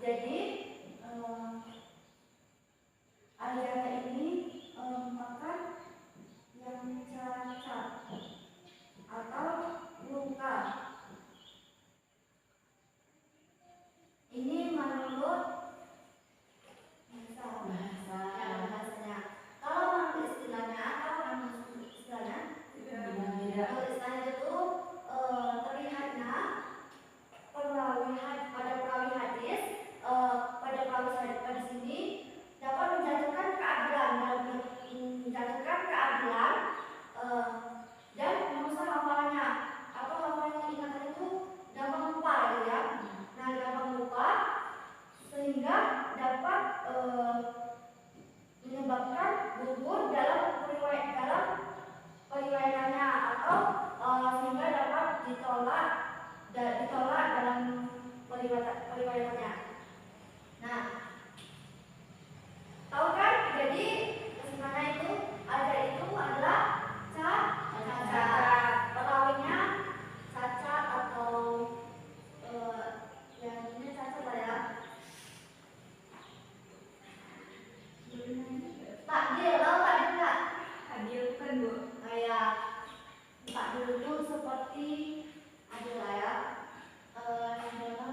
Jadi Al-Jarah ini merupakan yang cacat atau luka. Ini menurut bahasanya. Kalau menurut istilahnya, Kalau istilahnya itu terlihatnya pada perawi hadis pada sini dapat menjatuhkan keadilan dan merusak hafalannya atau hafalannya ingatan itu gampang lupa gitu ya. Nah, gampang lupa sehingga dapat menyebabkan gugur dalam periwayatannya atau sehingga dapat ditolak dalam periwayatannya. Nah, tahu kan? Jadi kesimpulannya itu adalah cacat. Perawinya cacat atau yang ini cacat lah ya. Takdir, tahu takdir nggak? Adil kan Bu? Kayak takdir itu seperti adil lah ya. Dalam mereka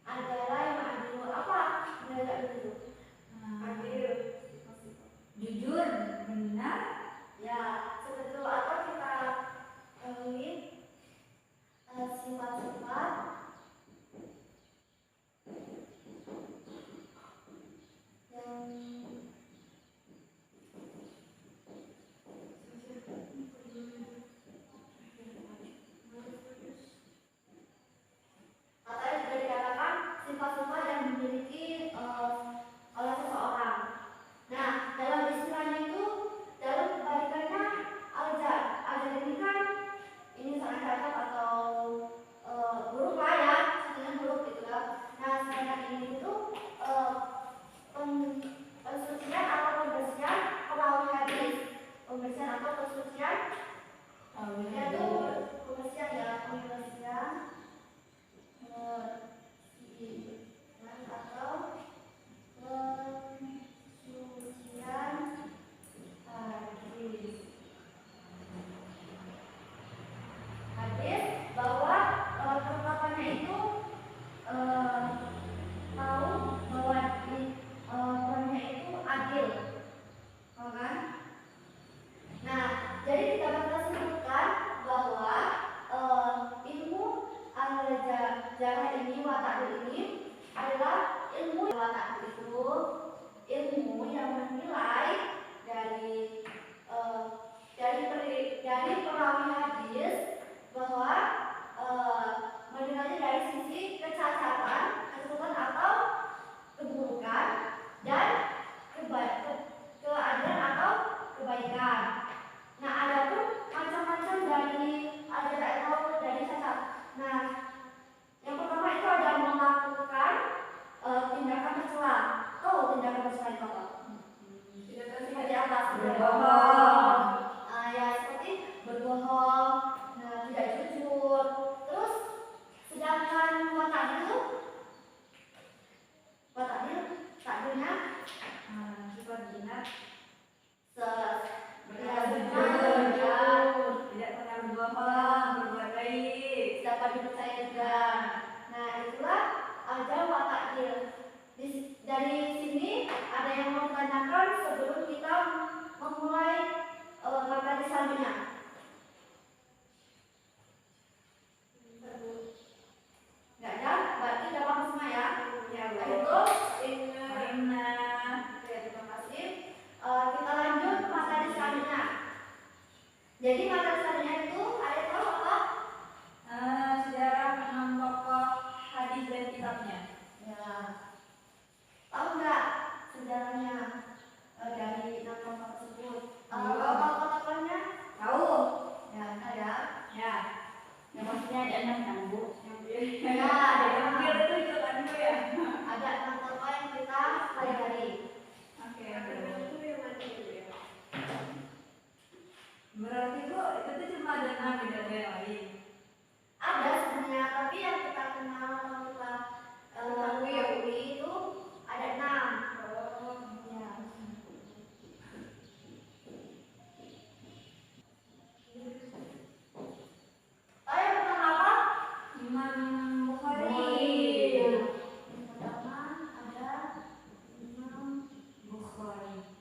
adalah yang adil. Apa nilai adil itu? Adil, jujur, benar. Ya, seperti itu. Atau kita lihat sifat-sifat yang katanya juga dikatakan sifat-sifat yang dimiliki oleh seseorang. Nah, dalam istilahnya itu, dalam kebalikannya Al-Jarah ini kan ini sangat cacat atau buruk lah ya, sebenarnya buruk gitu lah. Nah, sedangkan ini itu pensucian atau pembersihan perawi hadis, pembersihan atau pensucian yaitu pembersihan atau pensucian hadis bahwa terungkapannya itu tahu bahwa orangnya itu adil, kan? Nah, jadi kita bakal sebutkan bahwa ilmu Al-Jarah ini, watak ini adalah ilmu watak itu ilmu yang menilai dari perawi hadis bahwa menilainya dari sisi kecacatan atau keburukan dan keadilan atau kebaikan. Nah, adapun Berarti Bu, itu tuh cuma ada 6, tidak ada yang lain. Ada sebenarnya, tapi yang kita kenal atau kita ketahui itu ada 6. Oh, Ya. Oh, yang pertama apa? Imam Bukhari. Yang pertama ada Imam Bukhari.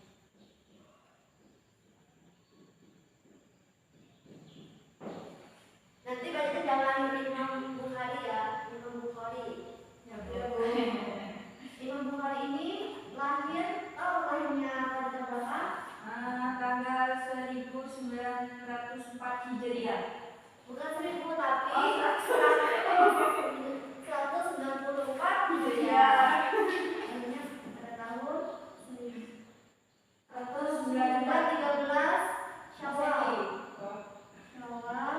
Nanti bacanya jangan Imam Bukhari ya, Imam Bukhari. Ya boleh. Imam Bukhari ini lahirnya pada berapa? Tanggal 1904 Hijriah. Bukan 1000 tapi Oh, 194 gitu ya. Artinya pada tahun 13 Syawal. Syawal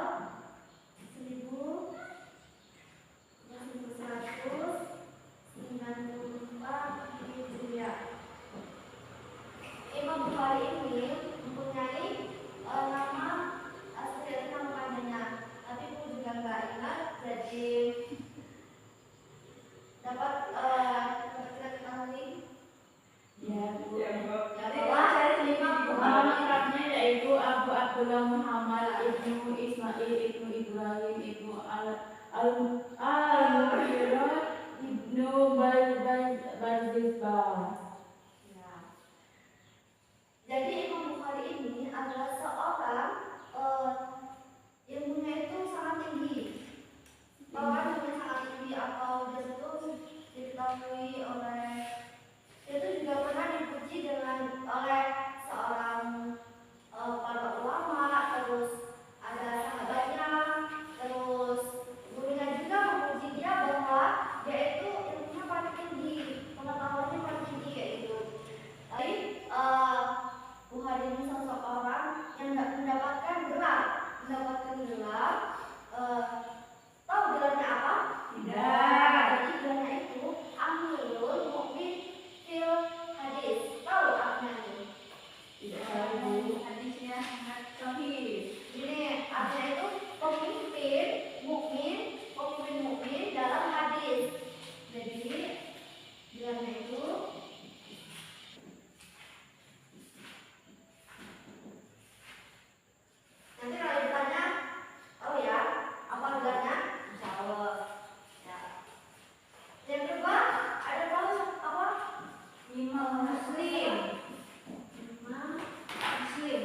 1194 Hijriah. Imam Bukhari ini mempunyai nama seperti nama panjangnya, tapi aku juga nggak ingat, jadi dapat kita ketahui Ya, Bu. Ya, Bu. ya bahwa Imam Nama Bukhari lengkapnya yaitu Abu Abdullah Muhammad ibnu Ismail ibnu Ibrahim ibnu Al-Mughirah ibnu Barzibah. ya. Jadi Imam Bukhari ini adalah seorang ilmunya itu sangat tinggi. Bahwa ilmunya sangat tinggi atau dia itu diketahui oleh dia itu juga pernah dipuji oleh seorang para ulama, terus ada sahabatnya, terus gurunya juga memuji dia bahwa dia itu ilmunya paling tinggi, pengetahuannya paling tinggi kayak gitu. Tapi Bukhari ini sosok orang yang mendapatkan gelar, tahu gelarnya apa? Tidak. Jadi gelarnya itu Amirul Mukmin fil Hadis. Tahu artinya ini? Tidak tahu. Hadisnya sangat sahih. Ini artinya itu pemimpin mukmin dalam hadis. Jadi gelarnya itu nanti kalau ditanya, tahu ya apa gelarnya? Insya Allah. Ya. Yang kedua ada tahu apa? Imam Muslim. Imam Muslim.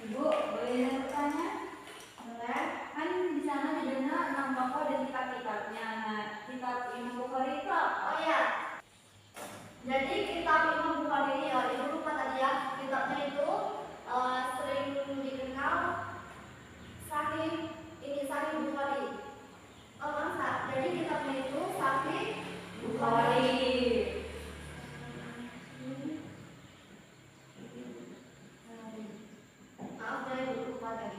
Ibu, boleh bertanya? boleh. Kan di sana judulnya 6 tokoh dan kitab-kitabnya. Nah, kitab Imam Bukhari itu apa? Oh ya. Jadi kitab Imam Bukhari ini ya, ibu lupa tadi ya, kitabnya itu sering dikenal Sahih Bukhari. Oh masa, jadi kitabnya itu Sahih Bukhari. Maaf saya lupa tadi.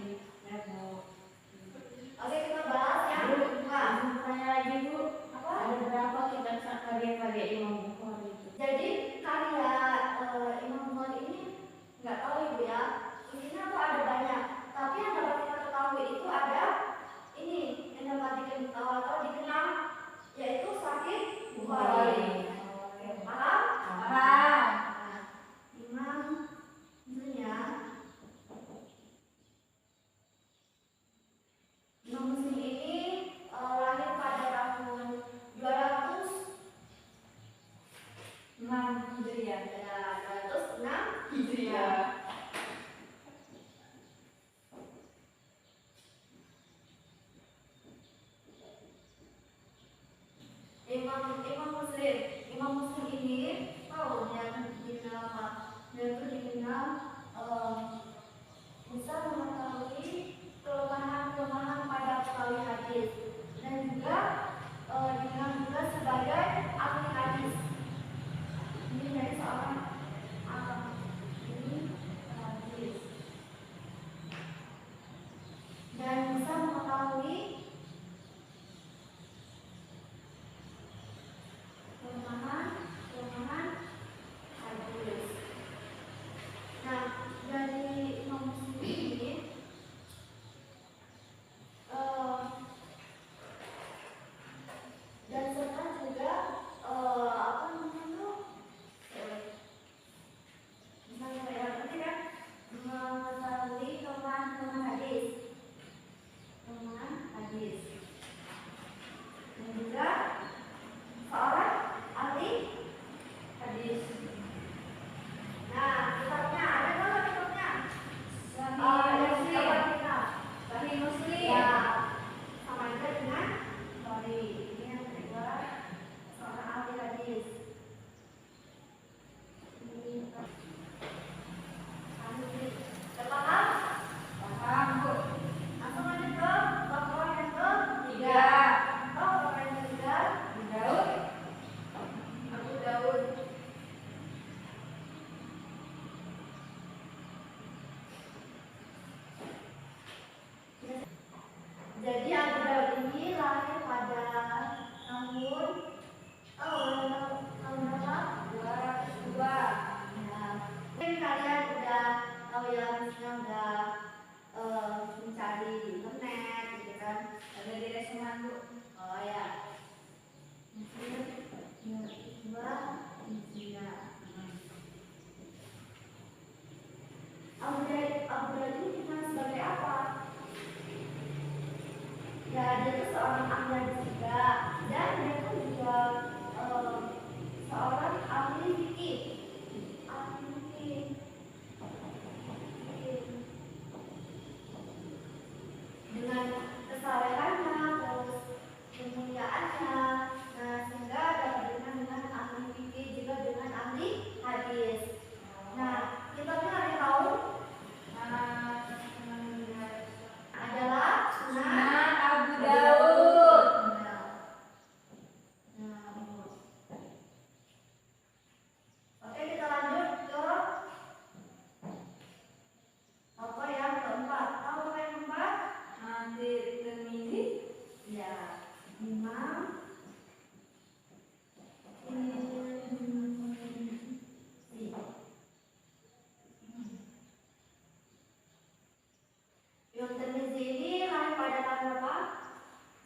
Seman Bu. Oh ya. Dua, tiga. Abdul ini dikenal sebagai apa? Ya, dia itu seorang ahli juga, dan dia itu juga seorang ahli fikih. Ahli fikih. Dengan kesalehannya, terus kemuliaannya, nah sehingga dapat dikenal dengan ahli fikih juga dengan ahli hadis. Nah, kitabnya ada tahu adalah Sunan Abu Daud. Oke, kita lanjut ke apa yang keempat. Tahu apa yang keempat? Tirmidzi. Ya, Imam Imam Tirmidzi ini lahir pada tahun berapa?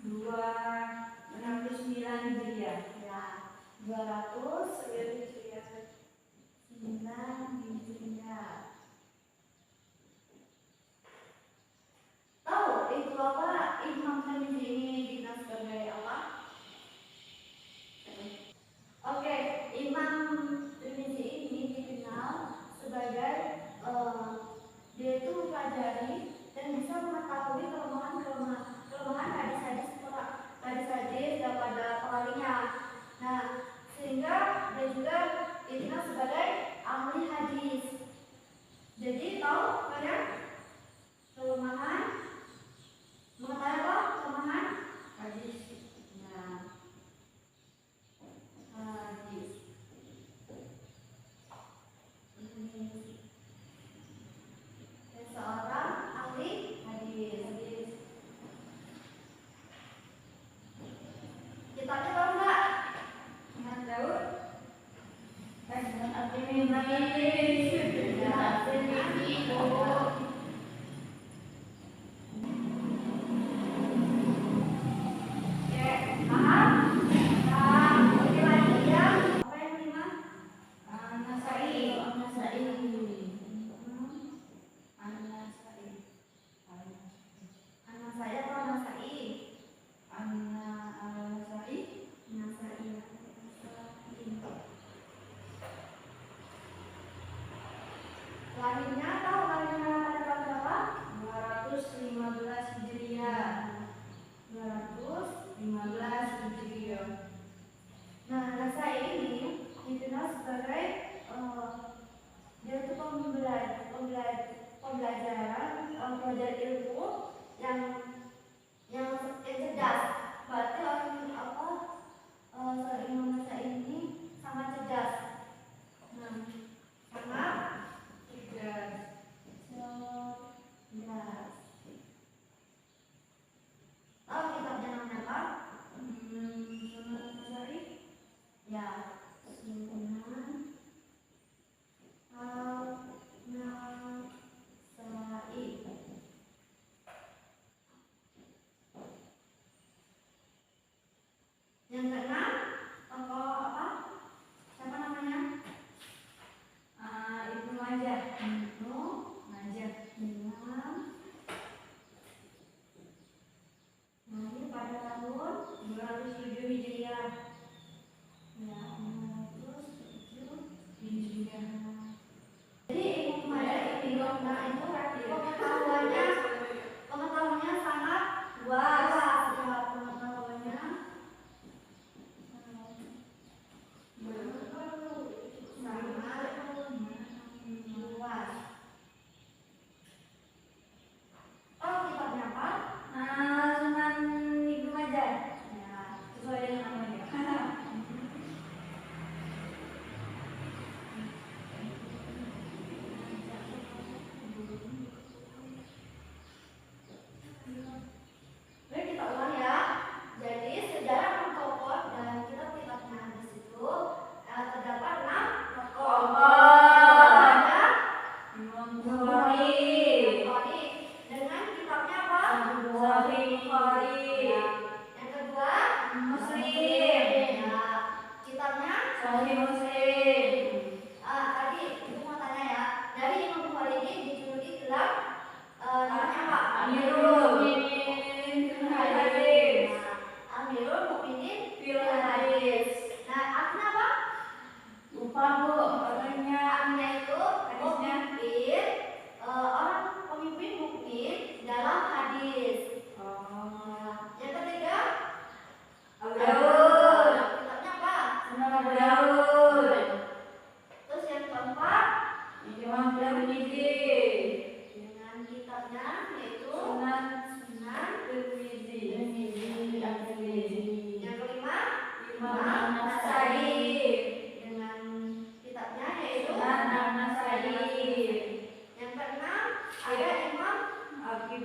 269 Hijriah. Ya, 209 Hijriah. Tahu itu apa? Imam Tirmidzi ini dikenal sebagai apa? Oke, Imam Tirmidzi ini dikenal sebagai dia itu mempelajari dan bisa mengetahui kelemahan hadis-hadis daripada perawinya. Nah, sehingga dia juga dikenal sebagai ahli hadis. Jadi tahu kalian kelemahan mengetahui apa kelemahan hadis? Nah, hadis. Seorang ahli hadis. Kitabnya tahu nggak? Sunan Daud. Sunan At-Tirmidzi. Ya, Tirmidzi, Bu. Oke, paham? Nah, oke lagi ya. Apa yang kelima? An-Nasai. An-Nasai. An-Nasai. Anak saya atau anak saya? An-Nasai. Anak saya. Lahirnya tahu lahirnya pada tahun berapa? 215 Hijriah. 215. Hijriah. Nah, anak saya ini dikenal sebagai dia itu pembelajar ilmu yang cerdas. Berarti orang apa seorang Imam Nasai ini sangat cerdas. Nah, sangat cerdas.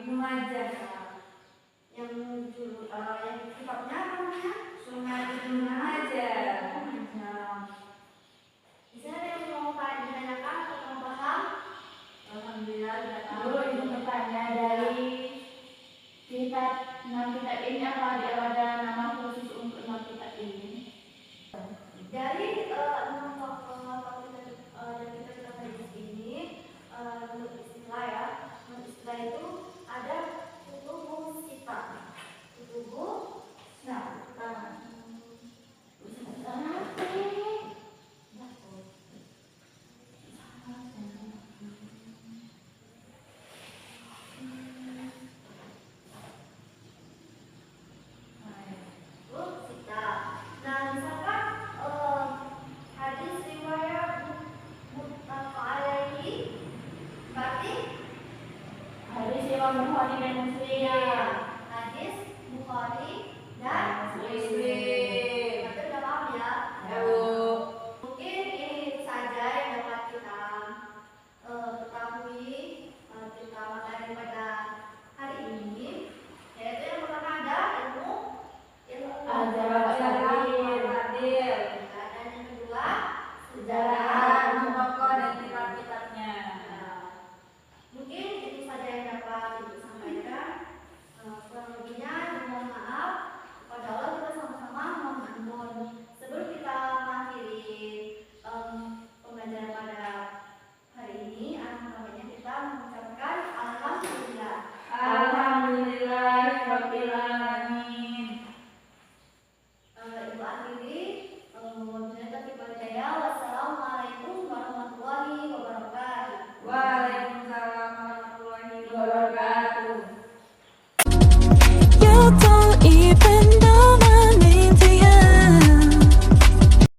Ibnu Majah. yang kitabnya apa namanya? Sunan Ibnu Majah. Di sini ada yang mau ditanyakan atau mau paham? Alhamdulillah sudah tahu. Guru ingin bertanya dari kitab 6 kitab ini apa ada nama khusus untuk 6 kitab ini? Dari 6 tokoh dan kitab hadis ini, menurut istilah ya, menurut istilah itu ada kutubu sita. Kutubu sita. Nah, misalkan hadis riwayat muttafaq alaihi berarti Hadis Imam Bukhari dan Muslim. hadis Bukhari dan Muslim. Berarti udah paham ya? Tahu. Mungkin ini saja yang dapat kita ketahui, kita materi pada hari ini, yaitu yang pertama ada ilmu Adil. dan yang kedua Sejarah tokoh dan kitab-kitabnya. Mungkin itu saja yang dapat Ibu sampaikan. Kurang lebihnya mohon maaf kepada Allah, kita sama-sama mohon. Sebelum kita mengakhiri pembelajaran pada hari ini, alhamdulillah kita mengucapkan alhamdulillah. Alhamdulillah rabbil